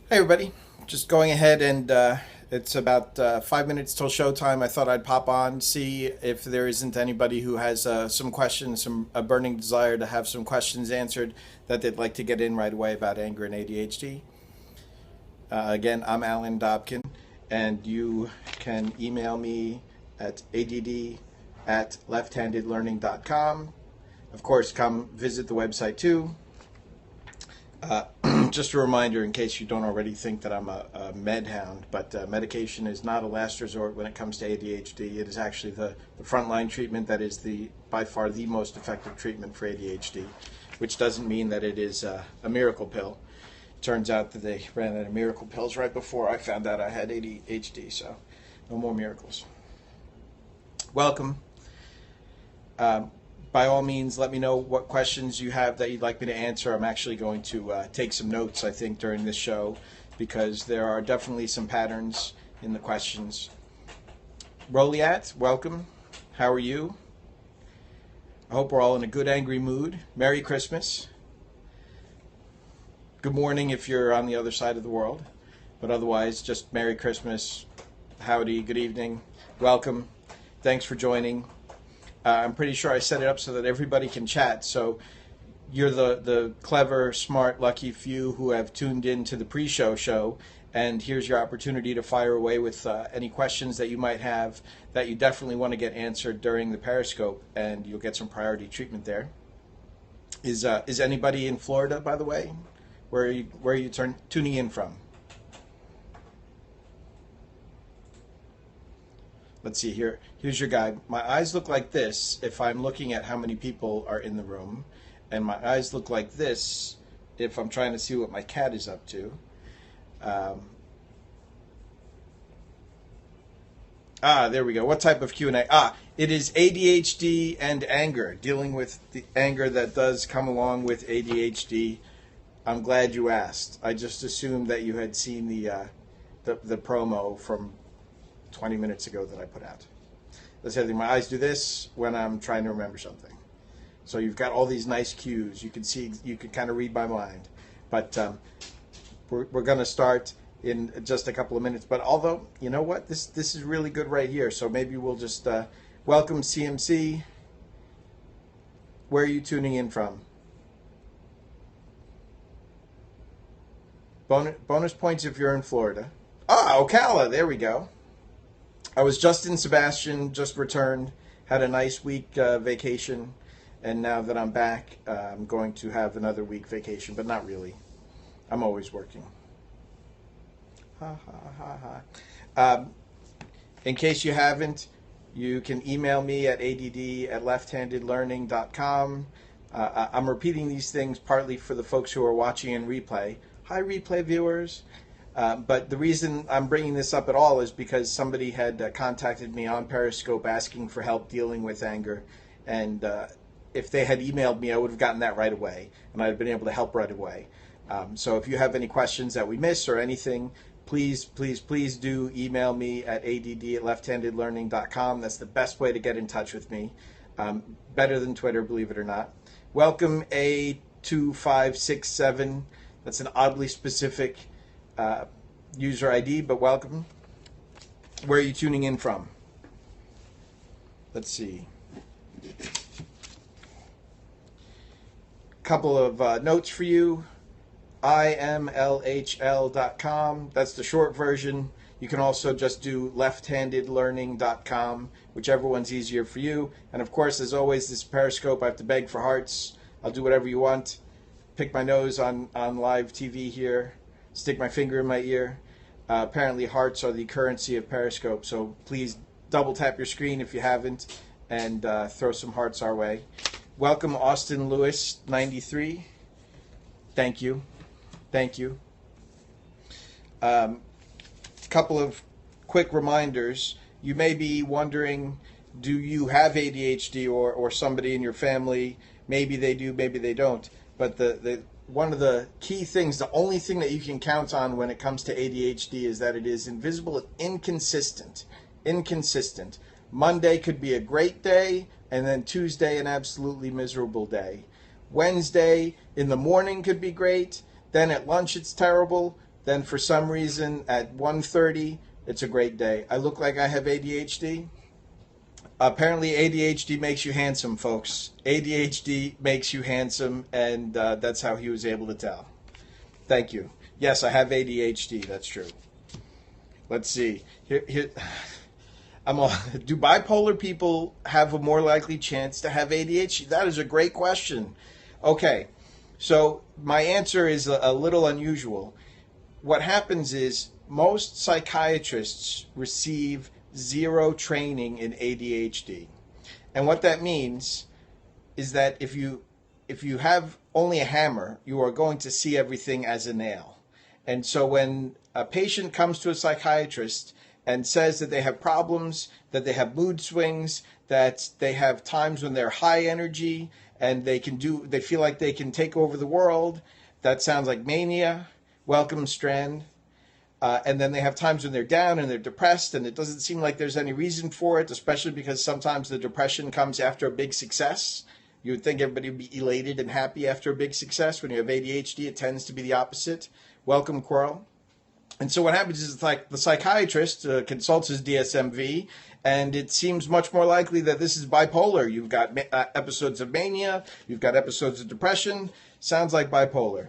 Hey everybody, just going ahead and it's about 5 minutes till showtime. I thought I'd pop on, see if there isn't anybody who has some questions, a burning desire to have some questions answered that they'd like to get in right away about anger and ADHD. Again, I'm Alan Dobkin, and you can email me at add at LeftHandedLearning.com. Of course, come visit the website too. Just a reminder, in case you don't already think that I'm a med hound, but medication is not a last resort when it comes to ADHD. It is actually the frontline treatment that is by far the most effective treatment for ADHD, which doesn't mean that it is a miracle pill. Turns out that they ran out of miracle pills right before I found out I had ADHD, so no more miracles. Welcome. By all means, let me know what questions you have that you'd like me to answer. I'm actually going to take some notes, I think, during this show, because there are definitely some patterns in the questions. Roliat, welcome. How are you? I hope we're all in a good, angry mood. Merry Christmas. Good morning if you're on the other side of the world. But otherwise, just Merry Christmas, howdy, good evening, welcome. Thanks for joining. I'm pretty sure I set it up so that everybody can chat. So you're the clever, smart, lucky few who have tuned in to the pre-show show. And here's your opportunity to fire away with any questions that you might have that you definitely want to get answered during the Periscope. And you'll get some priority treatment there. Is anybody in Florida, by the way? Where are you tuning in from? Let's see here. Here's your guide. My eyes look like this if I'm looking at how many people are in the room, and my eyes look like this if I'm trying to see what my cat is up to. There we go. What type of Q&A? It is ADHD and anger, dealing with the anger that does come along with ADHD. I'm glad you asked. I just assumed that you had seen the promo from 20 minutes ago that I put out. Let's say my eyes do this when I'm trying to remember something. So you've got all these nice cues. You can see, you can kind of read my mind. But we're going to start in just a couple of minutes. But although, you know what? This is really good right here. So maybe we'll just welcome CMC. Where are you tuning in from? Bonus points if you're in Florida. Ocala. There we go. I was just in Sebastian, just returned, had a nice week vacation, and now that I'm back, I'm going to have another week vacation, but not really. I'm always working. Ha, ha, ha, ha. In case you haven't, you can email me at add at LeftHandedLearning.com. I'm repeating these things partly for the folks who are watching in replay. Hi, replay viewers. But the reason I'm bringing this up at all is because somebody had contacted me on Periscope asking for help dealing with anger. And if they had emailed me, I would have gotten that right away. And I'd have been able to help right away. So if you have any questions that we miss or anything, please do email me at add at LeftHandedLearning.com. That's the best way to get in touch with me. Better than Twitter, believe it or not. Welcome A2567. That's an oddly specific user ID, but welcome. Where are you tuning in from? Let's see. Couple of notes for you. imlhl.com. That's the short version. You can also just do LeftHandedLearning.com, whichever one's easier for you. And of course, as always, this Periscope, I have to beg for hearts. I'll do whatever you want. Pick my nose on live TV here. Stick my finger in my ear. Apparently hearts are the currency of Periscope, so please double tap your screen if you haven't and throw some hearts our way. Welcome Austin Lewis 93. Thank you. Couple of quick reminders. You may be wondering, do you have ADHD or somebody in your family? Maybe they do, maybe they don't. But the one of the key things, the only thing that you can count on when it comes to ADHD is that it is invisible and inconsistent. Monday could be a great day, and then Tuesday an absolutely miserable day. Wednesday in the morning could be great, then at lunch it's terrible, Then for some reason at 1:30, it's a great day. I look like I have ADHD. Apparently ADHD makes you handsome, folks. ADHD makes you handsome, and that's how he was able to tell. Thank you. Yes, I have ADHD. That's true. Let's see. Here, do bipolar people have a more likely chance to have ADHD? That is a great question. Okay, so my answer is a little unusual. What happens is most psychiatrists receive zero training in ADHD. And what that means is that if you have only a hammer, you are going to see everything as a nail. And so when a patient comes to a psychiatrist and says that they have problems, that they have mood swings, that they have times when they're high energy and they feel like they can take over the world, that sounds like mania. Welcome, Strand. And then they have times when they're down and they're depressed, and it doesn't seem like there's any reason for it, especially because sometimes the depression comes after a big success. You would think everybody would be elated and happy after a big success. When you have ADHD, it tends to be the opposite. Welcome, Quirrell. And so what happens is like the psychiatrist consults his DSMV, and it seems much more likely that this is bipolar. You've got episodes of mania. You've got episodes of depression. Sounds like bipolar.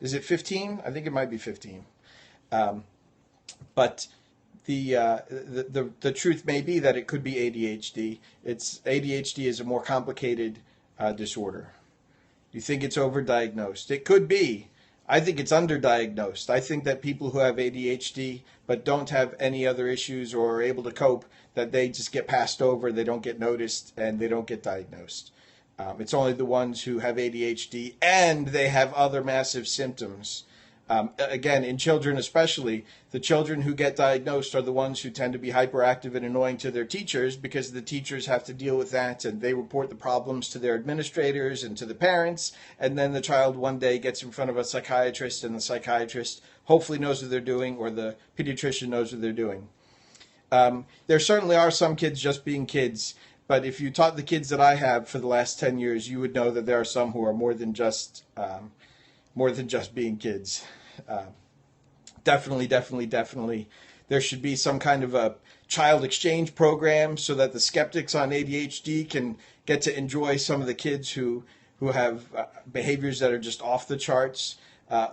Is it 15? I think it might be 15. But the truth may be that it could be ADHD. ADHD is a more complicated disorder. You think it's overdiagnosed? It could be. I think it's underdiagnosed. I think that people who have ADHD but don't have any other issues or are able to cope, that they just get passed over, they don't get noticed, and they don't get diagnosed. It's only the ones who have ADHD and they have other massive symptoms. Again, in children especially, the children who get diagnosed are the ones who tend to be hyperactive and annoying to their teachers, because the teachers have to deal with that, and they report the problems to their administrators and to the parents, and then the child one day gets in front of a psychiatrist, and the psychiatrist hopefully knows what they're doing, or the pediatrician knows what they're doing. There certainly are some kids just being kids, but if you taught the kids that I have for the last 10 years, you would know that there are some who are more than just being kids. Definitely. There should be some kind of a child exchange program so that the skeptics on ADHD can get to enjoy some of the kids who have behaviors that are just off the charts,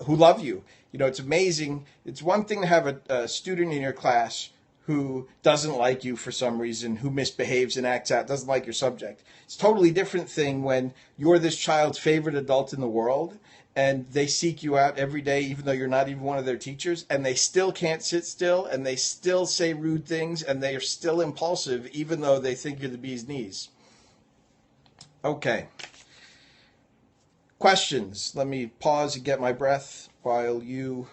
who love you. You know, it's amazing. It's one thing to have a student in your class who doesn't like you for some reason, who misbehaves and acts out, doesn't like your subject. It's a totally different thing when you're this child's favorite adult in the world, and they seek you out every day, even though you're not even one of their teachers, and they still can't sit still, and they still say rude things, and they are still impulsive, even though they think you're the bee's knees. Okay. Questions. Let me pause and get my breath while you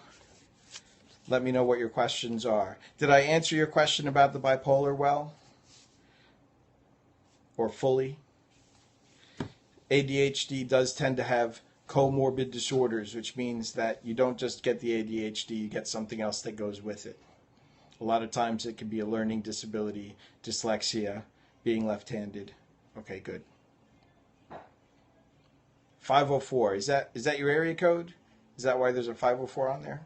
let me know what your questions are. Did I answer your question about the bipolar well? Or fully? ADHD does tend to have comorbid disorders, which means that you don't just get the ADHD, you get something else that goes with it. A lot of times it can be a learning disability, dyslexia, being left-handed. Okay, good. 504, is that your area code? Is that why there's a 504 on there?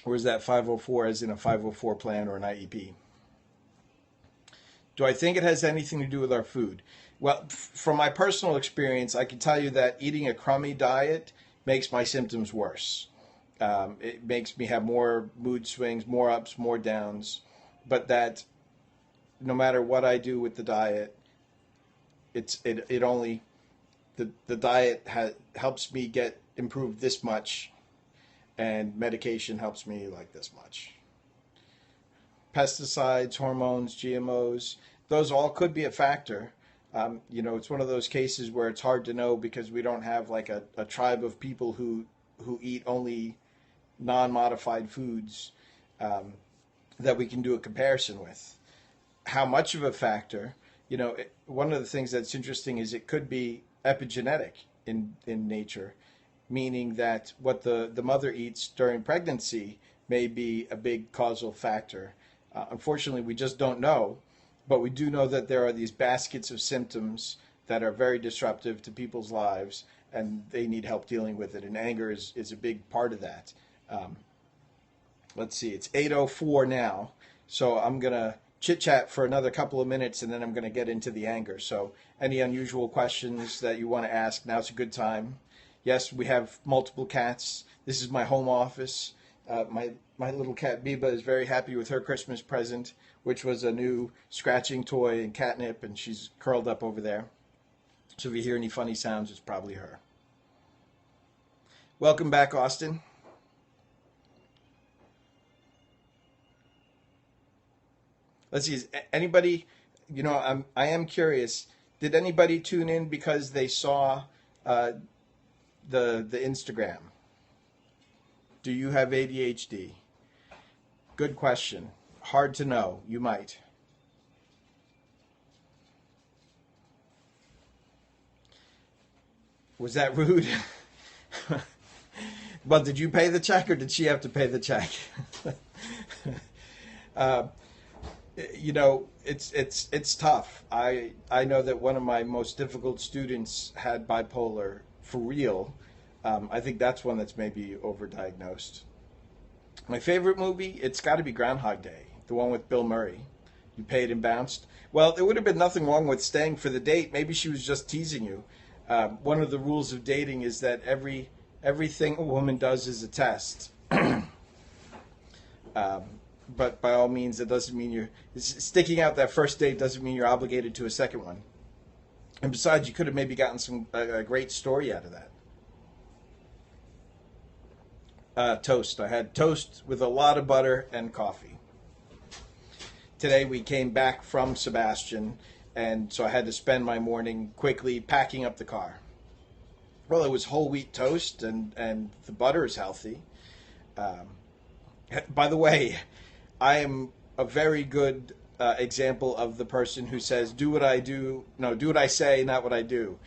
Or is that 504 as in a 504 plan or an IEP? Do I think it has anything to do with our food? Well, from my personal experience, I can tell you that eating a crummy diet makes my symptoms worse. It makes me have more mood swings, more ups, more downs. But that no matter what I do with the diet, the diet helps me get improved this much, and medication helps me like this much. Pesticides, hormones, GMOs, those all could be a factor. It's one of those cases where it's hard to know because we don't have like a tribe of people who eat only non-modified foods that we can do a comparison with. How much of a factor? One of the things that's interesting is it could be epigenetic in nature, meaning that what the mother eats during pregnancy may be a big causal factor. Unfortunately, we just don't know, but we do know that there are these baskets of symptoms that are very disruptive to people's lives, and they need help dealing with it. And anger is a big part of that. Let's see, it's 8:04 now, so I'm going to chit-chat for another couple of minutes, and then I'm going to get into the anger. So any unusual questions that you want to ask, now's a good time. Yes, we have multiple cats. This is my home office. My little cat Biba is very happy with her Christmas present, which was a new scratching toy and catnip, and she's curled up over there. So if you hear any funny sounds, it's probably her. Welcome back, Austin. Let's see, is anybody, I am curious, did anybody tune in because they saw the Instagram? Do you have ADHD? Good question. Hard to know. You might. Was that rude? Well, did you pay the check or did she have to pay the check? It's tough. I know that one of my most difficult students had bipolar for real. I think that's one that's maybe overdiagnosed. My favorite movie, it's got to be Groundhog Day, the one with Bill Murray. You paid and bounced. Well, there would have been nothing wrong with staying for the date. Maybe she was just teasing you. One of the rules of dating is that everything a woman does is a test. But by all means, it doesn't mean sticking out that first date doesn't mean you're obligated to a second one. And besides, you could have maybe gotten a great story out of that. Toast. I had toast with a lot of butter and coffee. Today we came back from Sebastian, and so I had to spend my morning quickly packing up the car. Well, it was whole wheat toast, and the butter is healthy. By the way, I am a very good example of the person who says, do what I say, not what I do.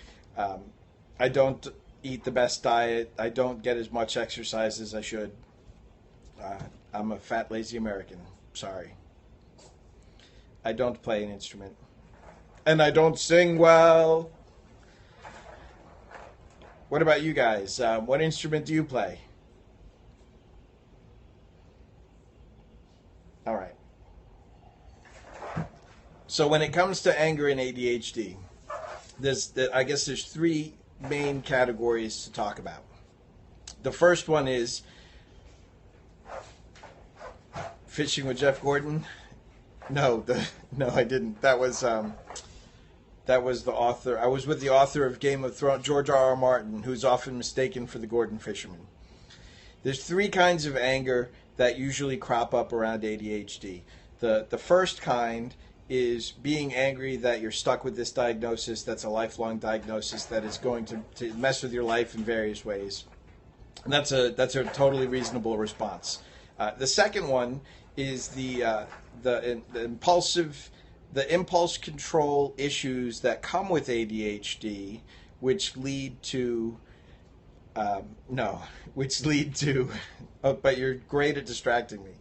I don't eat the best diet. I don't get as much exercise as I should. I'm a fat, lazy American. Sorry. I don't play an instrument. And I don't sing well. What about you guys? What instrument do you play? All right. So when it comes to anger and ADHD, I guess there's three main categories to talk about. The first one is fishing with Jeff Gordon. No, I didn't. That was the author. I was with the author of Game of Thrones, George R.R. Martin, who's often mistaken for the Gordon fisherman. There's three kinds of anger that usually crop up around ADHD. The first kind is being angry that you're stuck with this diagnosis that's a lifelong diagnosis that is going to mess with your life in various ways. And that's a totally reasonable response. The second one is the impulse control issues that come with ADHD, which lead to but you're great at distracting me.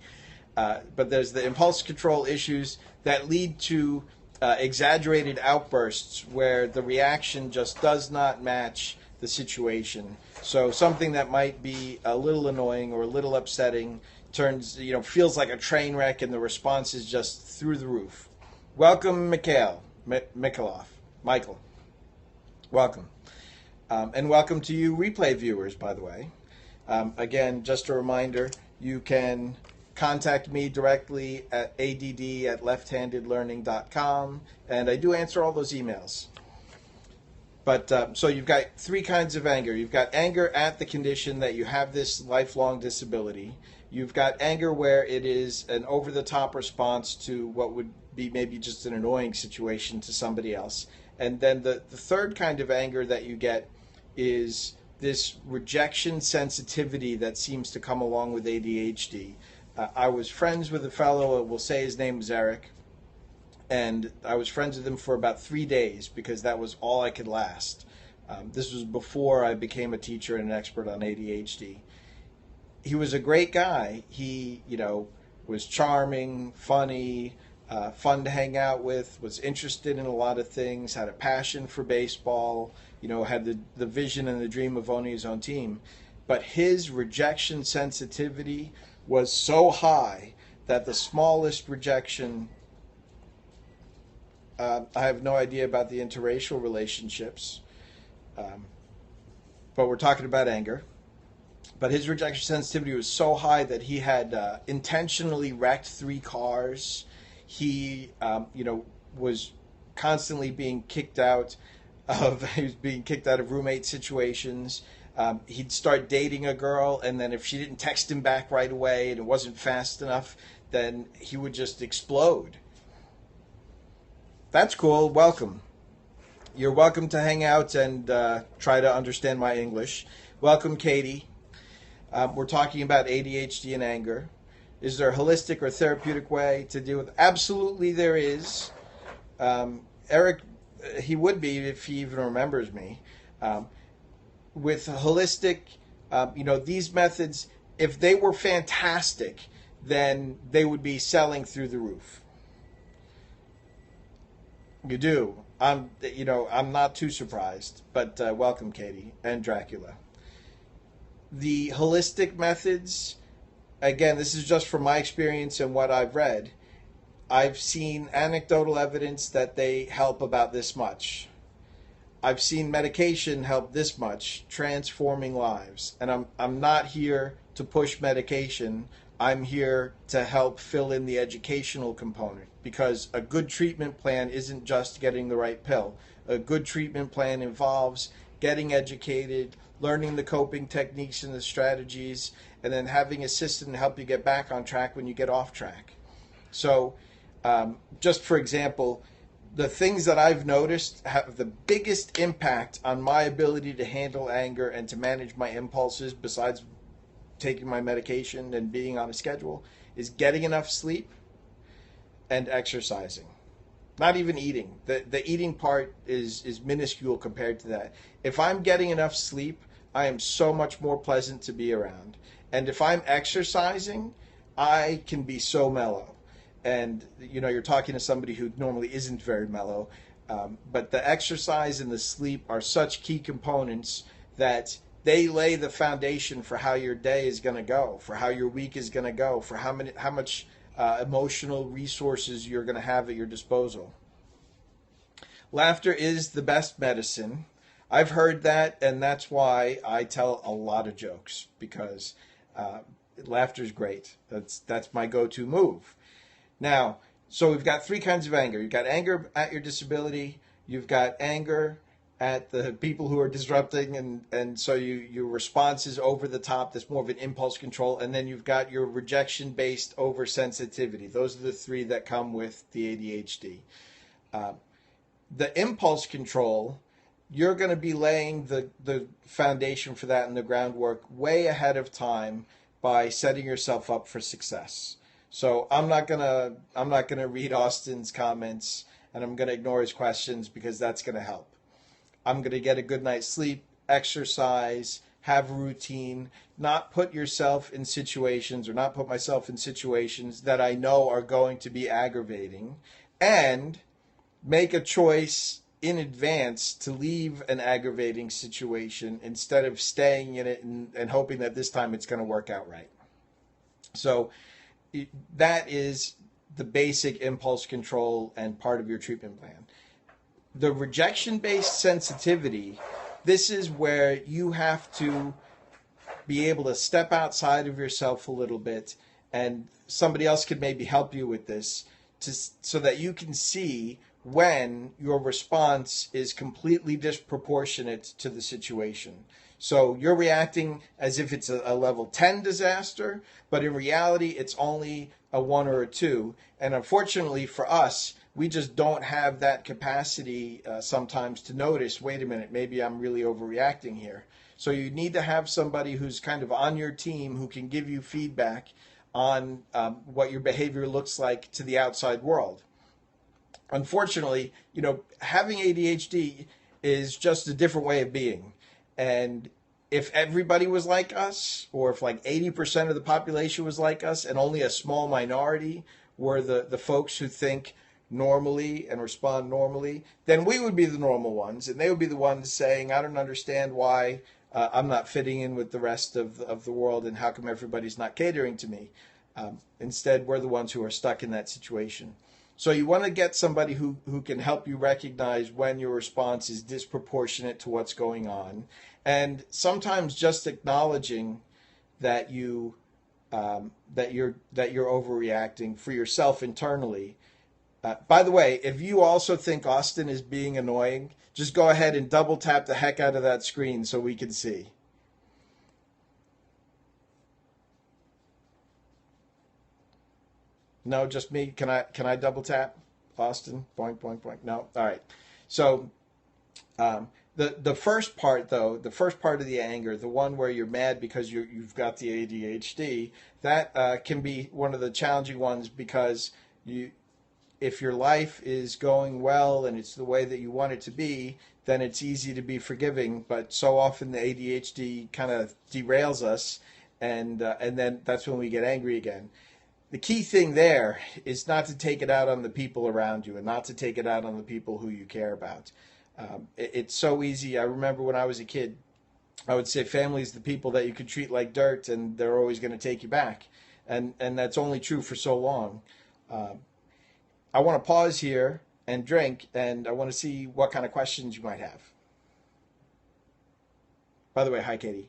But there's the impulse control issues that lead to exaggerated outbursts where the reaction just does not match the situation. So something that might be a little annoying or a little upsetting feels like a train wreck, and the response is just through the roof. Welcome, Michael. Welcome. And welcome to you replay viewers, by the way. Again, just a reminder, you can contact me directly at ADD@LeftHandedLearning.com, and I do answer all those emails. But so you've got three kinds of anger. You've got anger at the condition that you have this lifelong disability. You've got anger where it is an over-the-top response to what would be maybe just an annoying situation to somebody else. And then the third kind of anger that you get is this rejection sensitivity that seems to come along with ADHD. I was friends with a fellow, we'll say his name was Eric, and I was friends with him for about 3 days because that was all I could last. This was before I became a teacher and an expert on ADHD. He was a great guy. He, was charming, funny, fun to hang out with, was interested in a lot of things, had a passion for baseball, had the vision and the dream of owning his own team. But his rejection sensitivity was so high that the smallest rejection, I have no idea about the interracial relationships, but we're talking about anger. But his rejection sensitivity was so high that he had intentionally wrecked 3 cars. He, was constantly being kicked out he was being kicked out of roommate situations. He'd start dating a girl, and then if she didn't text him back right away and it wasn't fast enough, then he would just explode. That's cool. Welcome. You're welcome to hang out and try to understand my English. Welcome, Katie. We're talking about ADHD and anger. Is there a holistic or therapeutic way to deal with it? Absolutely there is. Eric, he would be if he even remembers me. With holistic, these methods, if they were fantastic, then they would be selling through the roof. You do. I'm not too surprised, but welcome, Katie and Dracula. The holistic methods, again, this is just from my experience and what I've read. I've seen anecdotal evidence that they help about this much. I've seen medication help this much, transforming lives. And I'm not here to push medication. I'm here to help fill in the educational component, because a good treatment plan isn't just getting the right pill. A good treatment plan involves getting educated, learning the coping techniques and the strategies, and then having a system to help you get back on track when you get off track. So just for example, the things that I've noticed have the biggest impact on my ability to handle anger and to manage my impulses, besides taking my medication and being on a schedule, is getting enough sleep and exercising. Not even eating. The eating part is minuscule compared to that. If I'm getting enough sleep, I am so much more pleasant to be around. And if I'm exercising, I can be so mellow. And, you're talking to somebody who normally isn't very mellow. But the exercise and the sleep are such key components that they lay the foundation for how your day is going to go, for how your week is going to go, for how much emotional resources you're going to have at your disposal. Laughter is the best medicine. I've heard that, and that's why I tell a lot of jokes, because laughter is great. That's my go-to move. Now, so we've got 3 kinds of anger. You've got anger at your disability. You've got anger at the people who are disrupting, and so your response is over the top. That's more of an impulse control. And then you've got your rejection-based oversensitivity. Those are the 3 that come with the ADHD. The impulse control, you're going to be laying the foundation for that and the groundwork way ahead of time by setting yourself up for success. So I'm not gonna read Austin's comments, and I'm gonna ignore his questions, because that's gonna help. I'm gonna get a good night's sleep, exercise, have a routine, not put yourself in situations, or not put myself in situations that I know are going to be aggravating, and make a choice in advance to leave an aggravating situation instead of staying in it and hoping that this time it's going to work out right. So that is the basic impulse control and part of your treatment plan. The rejection-based sensitivity, this is where you have to be able to step outside of yourself a little bit, and somebody else could maybe help you with this, so that you can see when your response is completely disproportionate to the situation. So you're reacting as if it's a level 10 disaster, but in reality, it's only a 1 or a 2. And unfortunately for us, we just don't have that capacity sometimes to notice, wait a minute, maybe I'm really overreacting here. So you need to have somebody who's kind of on your team who can give you feedback on what your behavior looks like to the outside world. Unfortunately, having ADHD is just a different way of being. And if everybody was like us, or if like 80% of the population was like us and only a small minority were the folks who think normally and respond normally, then we would be the normal ones, and they would be the ones saying, I don't understand why I'm not fitting in with the rest of the world, and how come everybody's not catering to me? Instead, we're the ones who are stuck in that situation. So you want to get somebody who can help you recognize when your response is disproportionate to what's going on. And sometimes just acknowledging that that you're overreacting for yourself internally. By the way, if you also think Austin is being annoying, just go ahead and double tap the heck out of that screen so we can see. No, just me. Can I double tap Austin? Boink, boink, boink. No. All right. So the first part, though, the first part of the anger, the one where you're mad because you've got the ADHD, that can be one of the challenging ones, because if your life is going well and it's the way that you want it to be, then it's easy to be forgiving. But so often the ADHD kind of derails us, and then that's when we get angry again. The key thing there is not to take it out on the people around you, and not to take it out on the people who you care about. It's so easy. I remember when I was a kid, I would say family is the people that you could treat like dirt, and they're always going to take you back. And that's only true for so long. I want to pause here and drink, and I want to see what kind of questions you might have. By the way, hi, Katie.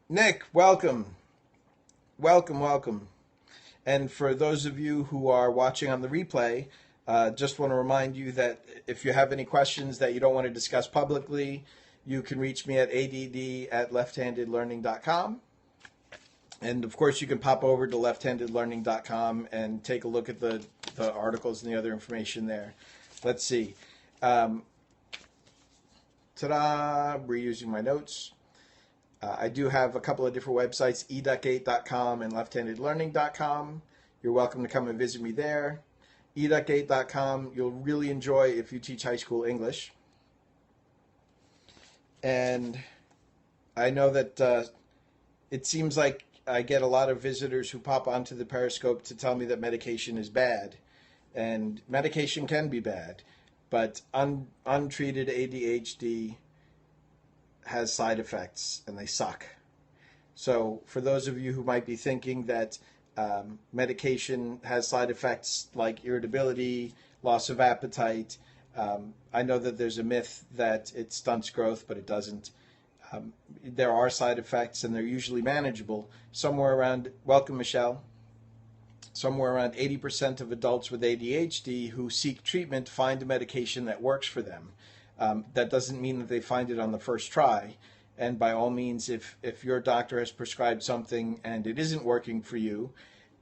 Nick, welcome. Welcome, welcome. And for those of you who are watching on the replay, just want to remind you that if you have any questions that you don't want to discuss publicly, you can reach me at ADD@LeftHandedLearning.com. And of course, you can pop over to LeftHandedLearning.com and take a look at the articles and the other information there. Let's see. Ta-da! Reusing my notes. I do have a couple of different websites, educate.com and LeftHandedLearning.com. You're welcome to come and visit me there. Educate.com, you'll really enjoy if you teach high school English. And I know that it seems like I get a lot of visitors who pop onto the Periscope to tell me that medication is bad. And medication can be bad, but untreated ADHD has side effects, and they suck. So for those of you who might be thinking that medication has side effects like irritability, loss of appetite, I know that there's a myth that it stunts growth, but it doesn't. There are side effects, and they're usually manageable. Somewhere around, welcome Michelle, somewhere around 80% of adults with ADHD who seek treatment find a medication that works for them. That doesn't mean that they find it on the first try. And by all means, if your doctor has prescribed something and it isn't working for you,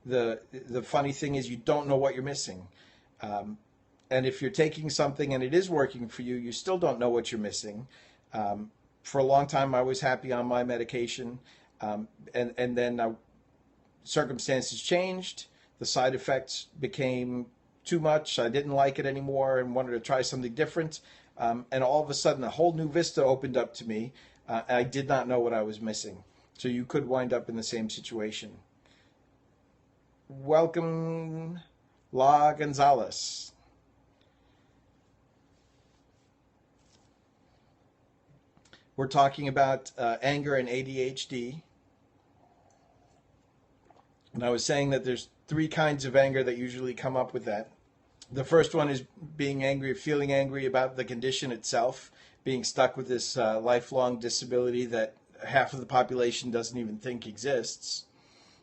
the funny thing is you don't know what you're missing. And if you're taking something and it is working for you, you still don't know what you're missing. For a long time, I was happy on my medication. And then circumstances changed. The side effects became too much. I didn't like it anymore and wanted to try something different. And all of a sudden, a whole new vista opened up to me. I did not know what I was missing. So you could wind up in the same situation. Welcome, La Gonzalez. We're talking about anger and ADHD. And I was saying that there's three kinds of anger that usually come up with that. The first one is being angry, feeling angry about the condition itself, being stuck with this lifelong disability that half of the population doesn't even think exists.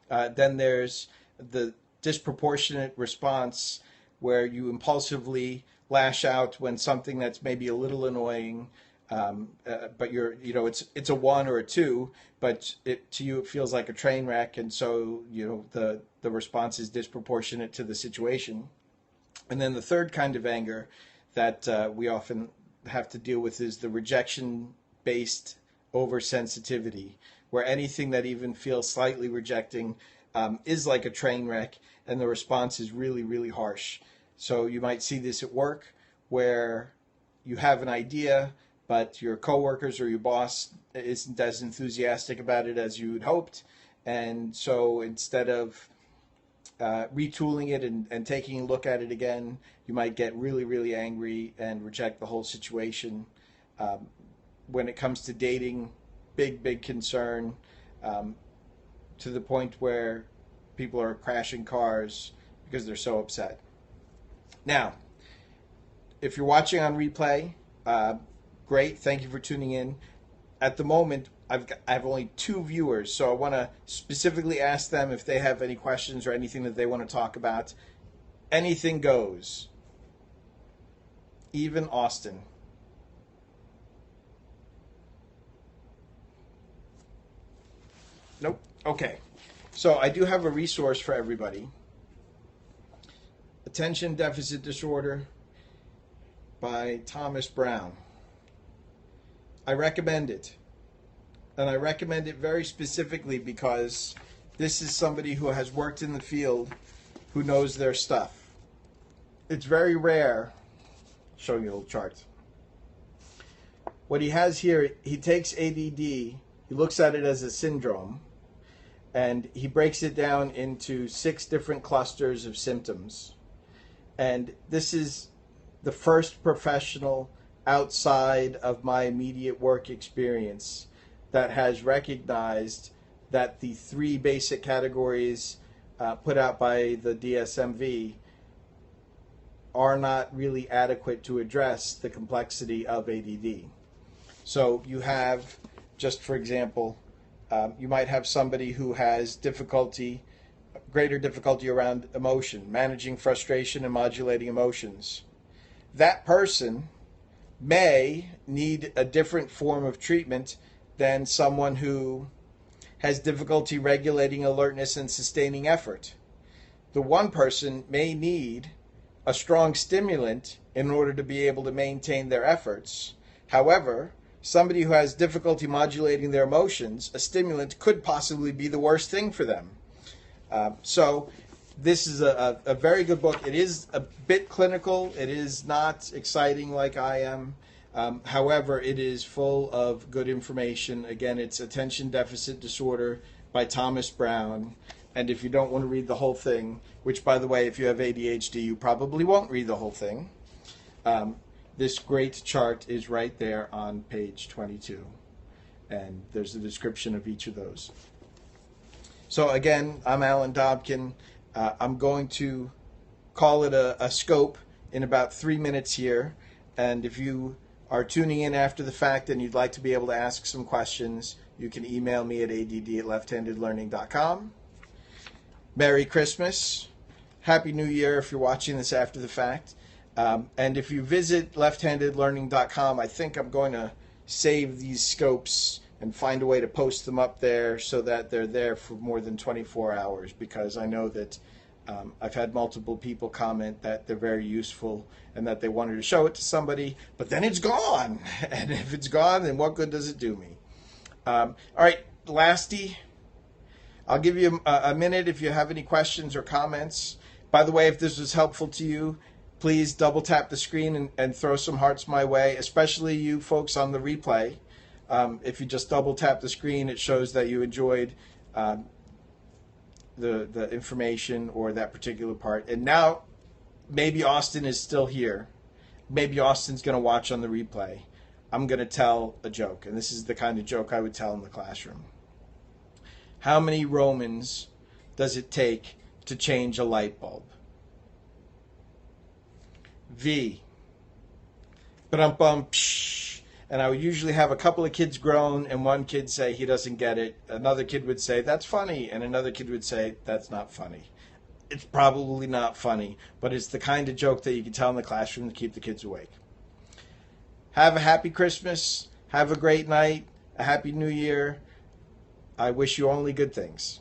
Then there's the disproportionate response where you impulsively lash out when something that's maybe a little annoying, but it's a 1 or a 2, but to you it feels like a train wreck, and so the response is disproportionate to the situation. And then the third kind of anger that we often have to deal with is the rejection-based oversensitivity, where anything that even feels slightly rejecting is like a train wreck, and the response is really, really harsh. So you might see this at work, where you have an idea, but your coworkers or your boss isn't as enthusiastic about it as you'd hoped. And so instead of retooling it and taking a look at it again, you might get really, really angry and reject the whole situation. When it comes to dating, big concern, to the point where people are crashing cars because they're so upset. Now, if you're watching on replay, great. Thank you for tuning in. At the moment, I have only 2 viewers, so I want to specifically ask them if they have any questions or anything that they want to talk about. Anything goes. Even Austin. Nope. Okay. So I do have a resource for everybody. Attention Deficit Disorder by Thomas Brown. I recommend it. And I recommend it very specifically because this is somebody who has worked in the field, who knows their stuff. It's very rare. Showing you a little chart. What he has here, he takes ADD, he looks at it as a syndrome, and he breaks it down into 6 different clusters of symptoms. And this is the first professional outside of my immediate work experience that has recognized that the 3 basic categories put out by the DSMV are not really adequate to address the complexity of ADD. So you have, just for example, you might have somebody who has greater difficulty around emotion, managing frustration and modulating emotions. That person may need a different form of treatment than someone who has difficulty regulating alertness and sustaining effort. The one person may need a strong stimulant in order to be able to maintain their efforts. However, somebody who has difficulty modulating their emotions, a stimulant could possibly be the worst thing for them. So this is a very good book. It is a bit clinical. It is not exciting like I am. However, it is full of good information. Again, it's Attention Deficit Disorder by Thomas Brown. And if you don't want to read the whole thing, which, by the way, if you have ADHD, you probably won't read the whole thing, this great chart is right there on page 22. And there's a description of each of those. So again, I'm Alan Dobkin. I'm going to call it a scope in about 3 minutes here. And if you are tuning in after the fact and you'd like to be able to ask some questions, you can email me at ADD@LeftHandedLearning.com. Merry Christmas. Happy New Year if you're watching this after the fact. And if you visit LeftHandedLearning.com, I think I'm going to save these scopes and find a way to post them up there so that they're there for more than 24 hours, because I know that I've had multiple people comment that they're very useful and that they wanted to show it to somebody, but then it's gone. And if it's gone, then what good does it do me? All right, lasty. I'll give you a minute if you have any questions or comments. By the way, if this was helpful to you, please double tap the screen and throw some hearts my way, especially you folks on the replay. If you just double tap the screen, it shows that you enjoyed the information or that particular part. And now, maybe Austin is still here. Maybe Austin's going to watch on the replay. I'm going to tell a joke, and this is the kind of joke I would tell in the classroom. How many Romans does it take to change a light bulb? V. Ba-dum-bum, psh. And I would usually have a couple of kids groan and one kid say he doesn't get it. Another kid would say, that's funny. And another kid would say, that's not funny. It's probably not funny, but it's the kind of joke that you can tell in the classroom to keep the kids awake. Have a happy Christmas. Have a great night. A happy New Year. I wish you only good things.